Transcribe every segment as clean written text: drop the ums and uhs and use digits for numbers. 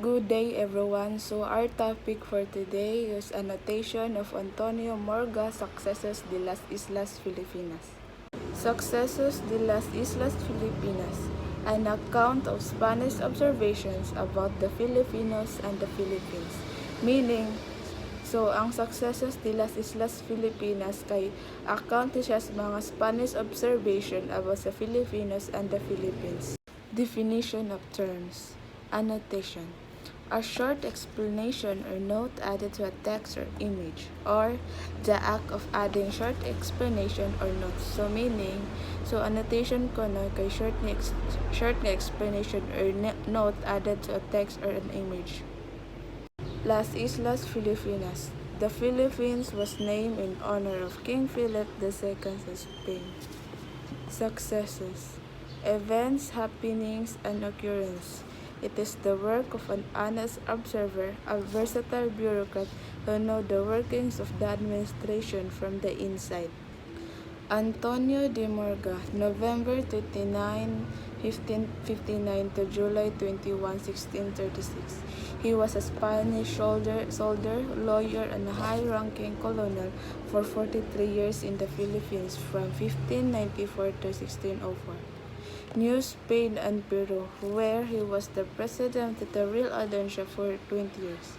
Good day everyone. So our topic for today is Annotation of Antonio Morga, Sucesos de las Islas Filipinas. Sucesos de las Islas Filipinas, an account of Spanish observations about the Filipinos and the Philippines. Meaning, ang Sucesos de las Islas Filipinas kay account siya sa mga Spanish observation about the Filipinos and the Philippines. Definition of terms. Annotation. A short explanation or note added to a text or image, or the act of adding short explanation or notes. Meaning, annotation ko na kay short explanation or note added to a text or an image. Las Islas Filipinas. The Philippines was named in honor of King Philip II of Spain. Successes. Events, happenings, and occurrence. It is the work of an honest observer, a versatile bureaucrat who knows the workings of the administration from the inside. Antonio de Morga, November 29, 1559 to July 21, 1636. He was a Spanish soldier, lawyer, and a high-ranking colonel for 43 years in the Philippines from 1594 to 1604. New Spain and Peru, where he was the president of the Real Audiencia for 20 years.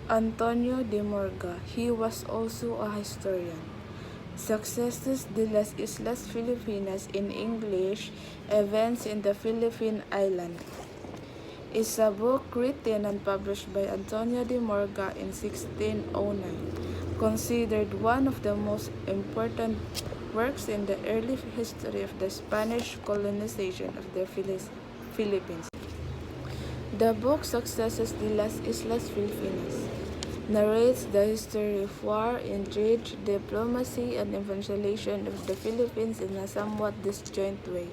Antonio de Morga, he was also a historian. Sucesos de las Islas Filipinas, in English, Events in the Philippine Island, is a book written and published by Antonio de Morga in 1609, considered one of the most important works in the early history of the Spanish colonization of the Philippines. The book Sucesos de las Islas Filipinas narrates the history of war, intrigue, diplomacy, and evangelization of the Philippines in a somewhat disjoint way.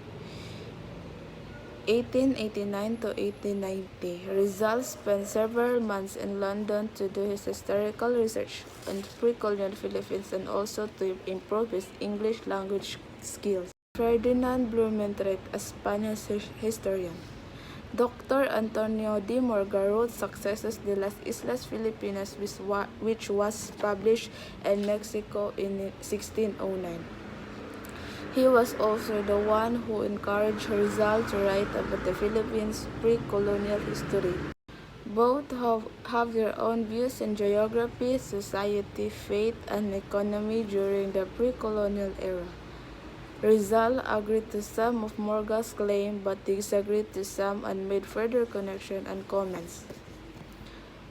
1889 to 1890, Rizal spent several months in London to do his historical research on pre-colonial Philippines and also to improve his English language skills. Ferdinand Blumentritt, a Spanish historian. Dr. Antonio de Morga wrote Sucesos de las Islas Filipinas, which was published in Mexico in 1609. He was also the one who encouraged Rizal to write about the Philippines' pre-colonial history. Both have their own views in geography, society, faith, and economy during the pre-colonial era. Rizal agreed to some of Morga's claims but disagreed to some and made further connections and comments.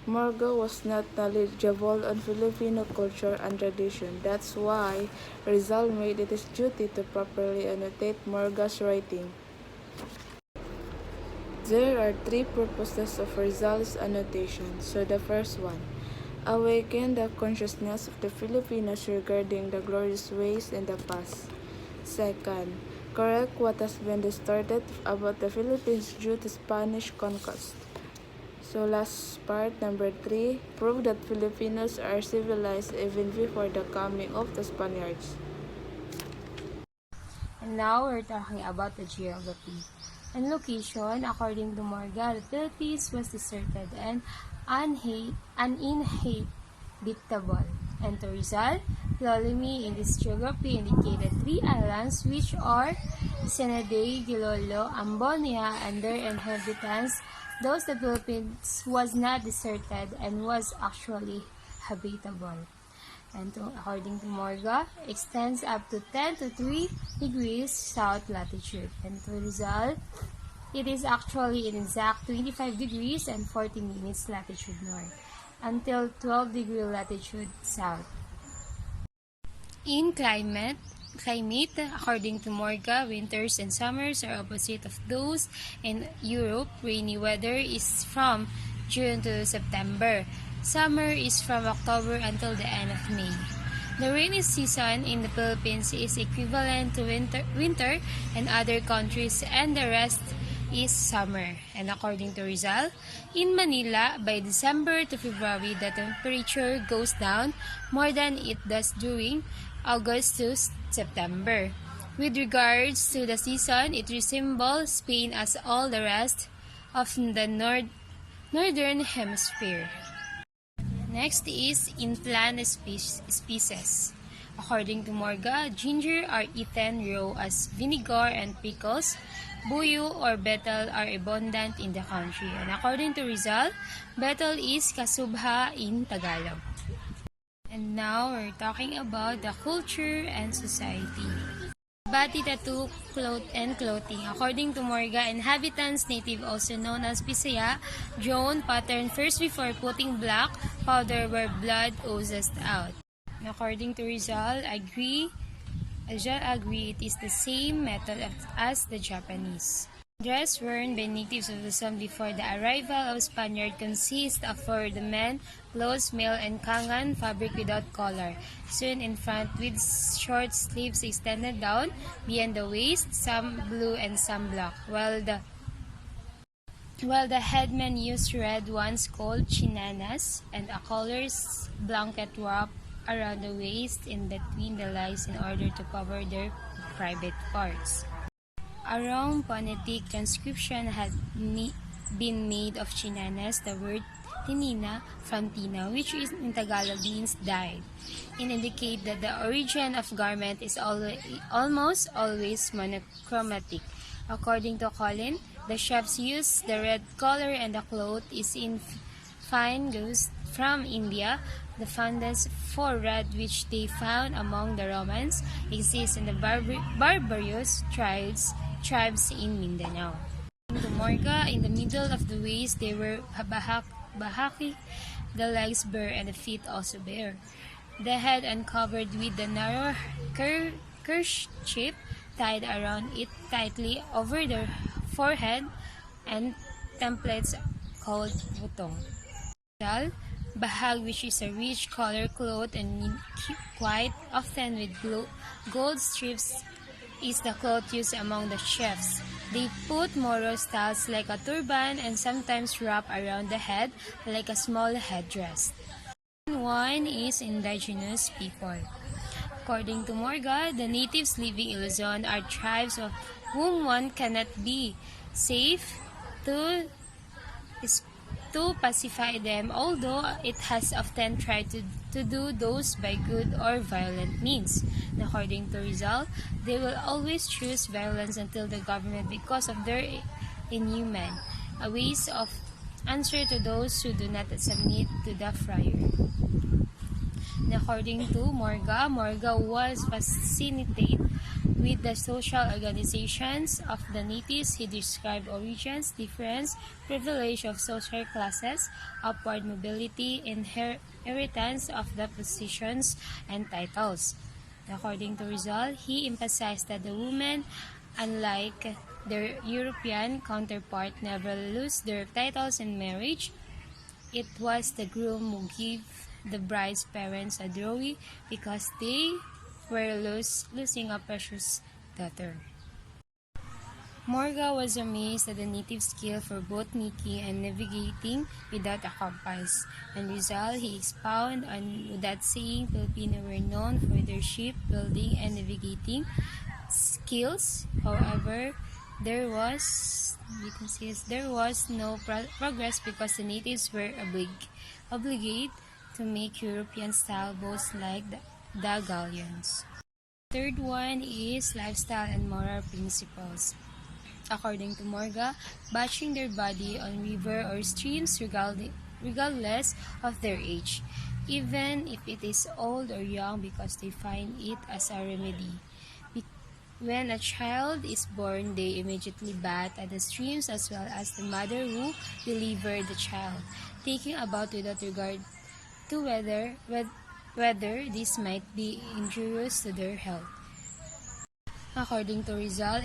Morga was not knowledgeable on Filipino culture and tradition. That's why Rizal made it his duty to properly annotate Morga's writing. There are three purposes of Rizal's annotation. The first one, awaken the consciousness of the Filipinos regarding the glorious ways in the past. Second, correct what has been distorted about the Philippines due to Spanish conquest. Last part, number 3, prove that Filipinos are civilized even before the coming of the Spaniards. And now we're talking about the geography. And location, according to Morga, the Philippines was deserted and uninhabitable. And to Rizal, Ptolemy in this geography indicated 3 islands which are Senaday, Gilolo, Ambonia, and their inhabitants. Thus, the Philippines was not deserted and was actually habitable. And according to Morga, extends up to 10 to 3 degrees south latitude. And to Rizal, it is actually in exact 25 degrees and 40 minutes latitude north until 12 degree latitude south. In climate, according to Morga, winters and summers are opposite of those in Europe. Rainy weather is from June to September. Summer is from October until the end of May. The rainy season in the Philippines is equivalent to winter in other countries, and the rest is summer. And according to Rizal, in Manila, by December to February, the temperature goes down more than it does during August to September. With regards to the season, it resembles Spain as all the rest of the Northern Hemisphere. Next is in-plant species. According to Morga, ginger are eaten raw as vinegar and pickles. Buyo or betel are abundant in the country. And according to Rizal, betel is kasubha in Tagalog. And now we're talking about the culture and society. Bati tattoo, clothing. According to Morga, inhabitants native also known as Bisaya, drawn pattern first before putting black powder where blood oozes out. According to Rizal agree it is the same method as the Japanese. Dress worn by natives of Luzon before the arrival of Spaniard consists of for the men, clothes, male and kangan, fabric without collar, sewn in front with short sleeves extended down beyond the waist, some blue and some black, while the headmen used red ones called chinanas and a collar's blanket wrap around the waist in between the legs in order to cover their private parts. A wrong phonetic transcription had been made of chinanas, the word tinina from tina, which in Tagalog means dyed, and indicate that the origin of garment is almost always monochromatic. According to Colin, the chefs use the red color and the cloth is in fine gauze from India. The fondness for red which they found among the Romans exists in the barbarous tribes in Mindanao. To Morga, in the middle of the waist they were bahaki, the legs bare and the feet also bare. The head uncovered with the narrow kerchief tied around it tightly over the forehead and templates called butong. Bahag, which is a rich color cloth and quite often with gold strips, is the cloth used among the chefs. They put Moro styles like a turban and sometimes wrap around the head like a small headdress. One is indigenous people. According to Morga, the natives living in Luzon are tribes of whom one cannot be safe to pacify them, although it has often tried to do those by good or violent means. And according to Rizal, they will always choose violence until the government because of their inhuman ways of answer to those who do not submit to the friar. And according to Morga was fascinated with the social organizations of the natives. He described origins, difference, privilege of social classes, upward mobility, inheritance of the positions and titles. According to Rizal, he emphasized that the women, unlike their European counterpart, never lose their titles in marriage. It was the groom who gave the bride's parents a dowry because they were losing a precious daughter. Morga was amazed at the native skill for both making and navigating without a compass. And Rizal, he expounded on that saying Filipino were known for their shipbuilding and navigating skills. However, there was no progress because the natives were obligated to make European-style boats like the galleons. Third one is lifestyle and moral principles. According to Morga, batching their body on river or streams regardless of their age, even if it is old or young, because they find it as a remedy. When a child is born, they immediately bath at the streams as well as the mother who delivered the child, taking a bath without regard to whether this might be injurious to their health. According to Rizal,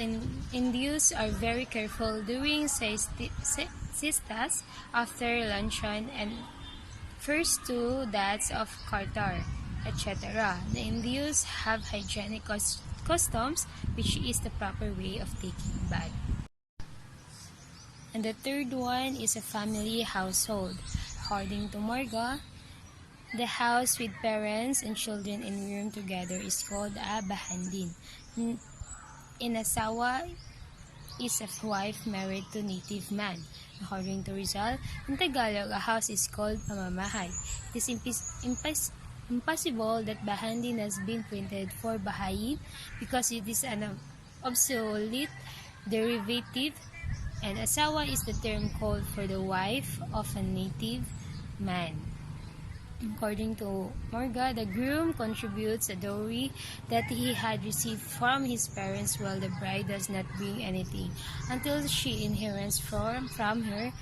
Indians are very careful during siestas, after luncheon, and first 2 days of Qatar, etc. The Indians have hygienic customs, which is the proper way of taking a bath. And the third one is a family household. According to Morga, the house with parents and children in room together is called a bahandin. In asawa is a wife married to native man. According to Rizal, in Tagalog, a house is called pamamahay. It is impossible that bahandin has been printed for bahayin because it is an obsolete derivative, and asawa is the term called for the wife of a native man. According to Morga, the groom contributes a dowry that he had received from his parents, while the bride does not bring anything until she inherits from her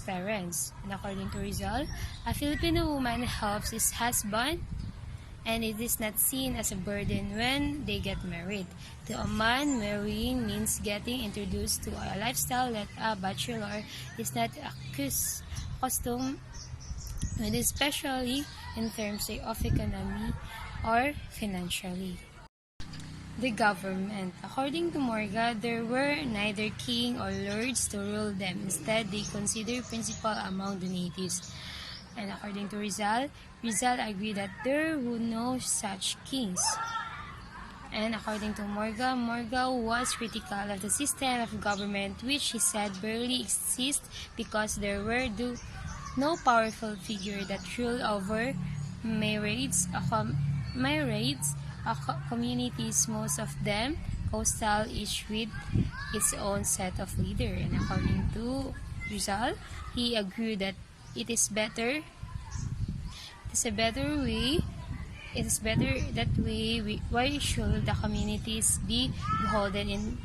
parents. And according to Rizal, a Filipino woman helps his husband, and it is not seen as a burden when they get married. To a man, marrying means getting introduced to a lifestyle that a bachelor is not accustomed, and especially in terms of economy or financially. The government. According to Morga, there were neither king or lords to rule them. Instead, they considered principal among the natives. And according to Rizal, Rizal agreed that there were no such kings. And according to Morga, Morga was critical of the system of government, which he said barely exists because there were no powerful figure that ruled over myriads of communities, most of them coastal, each with its own set of leader. And according to Rizal, he agreed that it is better that way. Why should the communities be beholden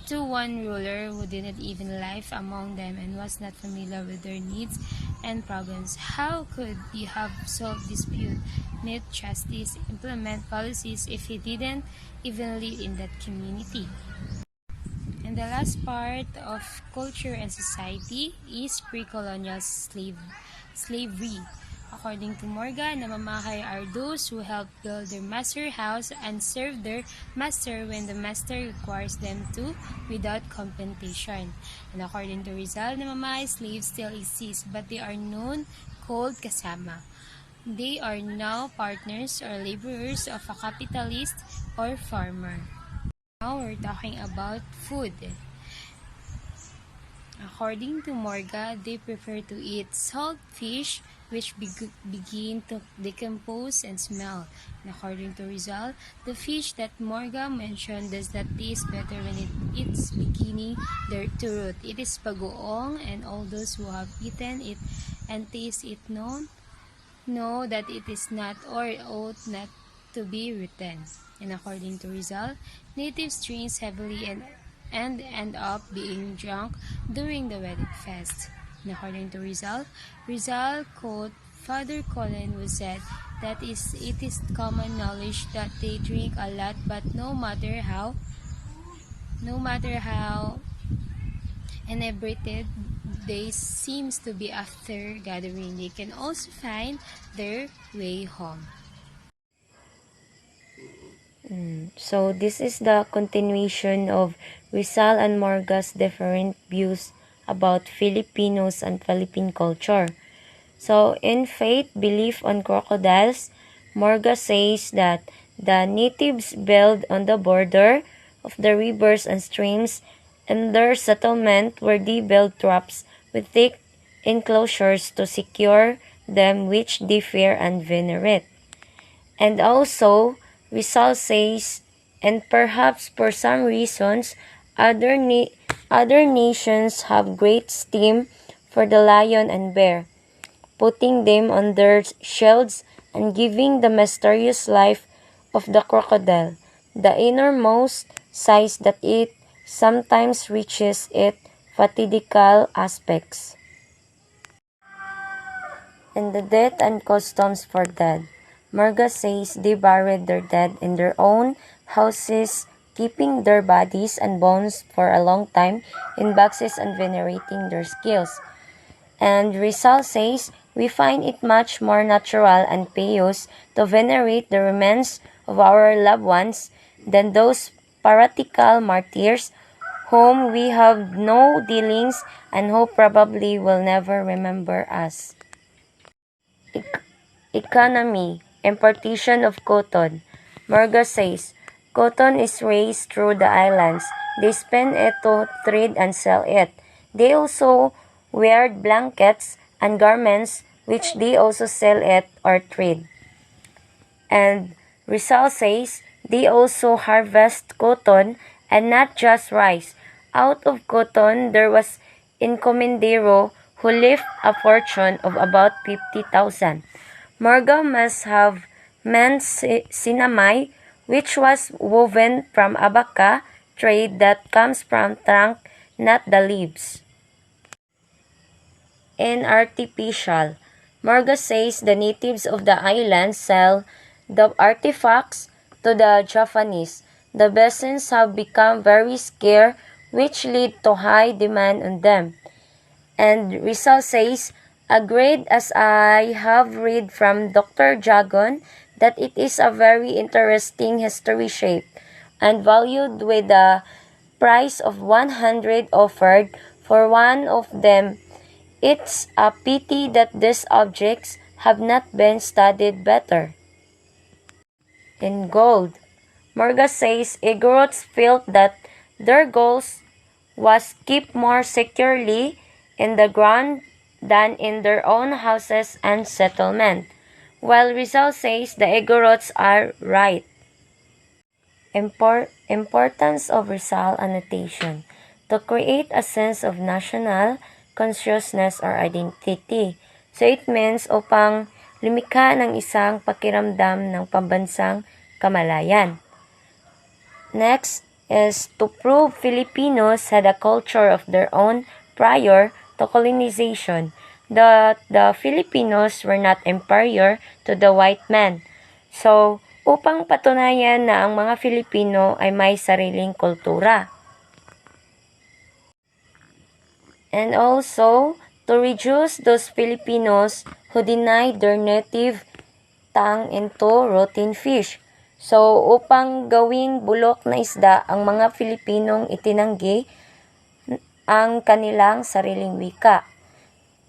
to one ruler who did not even live among them and was not familiar with their needs and problems? How could he have solved dispute, made justice, implement policies if he didn't even live in that community? And the last part of culture and society is pre-colonial slavery. According to Morga, namamahay are those who help build their master house and serve their master when the master requires them to without compensation. And according to Rizal, namamahay slaves still exist, but they are known called kasama. They are now partners or laborers of a capitalist or farmer. Now we're talking about food. According to Morga, they prefer to eat salt fish, which begin to decompose and smell. And according to Rizal, the fish that Morga mentioned does not taste better when it's beginning to rot. It is bagoong, and all those who have eaten it and taste it know that it is not or ought not to be written. And according to Rizal, natives drink heavily and end up being drunk during the wedding fest. And according to Rizal quote Father Colin, who said that it is common knowledge that they drink a lot, but no matter how inebriated they seems to be after gathering, they can also find their way home. So this is the continuation of Rizal and Morga's different views about Filipinos and Philippine culture. So in faith, belief on crocodiles, Morga says that the natives build on the border of the rivers and streams in their settlement, where they build traps with thick enclosures to secure them, which they fear and venerate. And also, Rizal says, and perhaps for some reasons, other nations have great esteem for the lion and bear, putting them on their shields and giving the mysterious life of the crocodile, the innermost size that it sometimes reaches its fatidical aspects. And the death and customs for dead. Morga says they buried their dead in their own houses, keeping their bodies and bones for a long time in boxes and venerating their skills. And Rizal says, we find it much more natural and pious to venerate the remains of our loved ones than those paratical martyrs whom we have no dealings and who probably will never remember us. Economy, importation of cotton. Morga says, cotton is raised through the islands. They spin it to trade and sell it. They also wear blankets and garments which they also sell it or trade. And Rizal says they also harvest cotton and not just rice. Out of cotton, there was encomendero who left a fortune of about 50,000. Morga must have meant sinamay, which was woven from abaca trade that comes from trunk, not the leaves. And artificial. Morga says the natives of the island sell the artifacts to the Japanese. The basins have become very scarce, which lead to high demand on them. And Rizal says, agreed as I have read from Dr. Jagon that it is a very interesting history shape and valued with a price of 100 offered for one of them. It's a pity that these objects have not been studied better. In gold, Morga says Igorots felt that their goals was kept more securely in the ground than in their own houses and settlement, while Rizal says the Igorots are right. Importance of Rizal annotation to create a sense of national consciousness or identity. So it means upang lumikha ng isang pakiramdam ng pambansang kamalayan. Next is to prove Filipinos had a culture of their own prior to colonization, that the Filipinos were not inferior to the white man. So, upang patunayan na ang mga Filipino ay may sariling kultura. And also, to reduce those Filipinos who denied their native tongue into rotten fish. So, upang gawing bulok na isda ang mga Filipinong itinanggi ang kanilang sariling wika.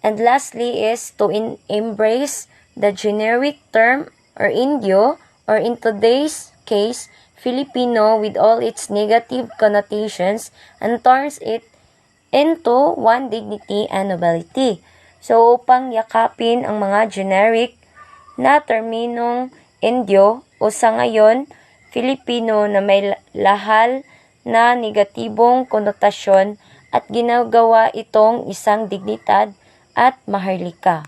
And lastly is to embrace the generic term or Indio, or in today's case, Filipino with all its negative connotations, and turns it into one dignity and nobility. So, upang yakapin ang mga generic na terminong Indio o sa ngayon, Filipino na may lahal na negatibong konotasyon at ginagawa itong isang dignidad at maharlika.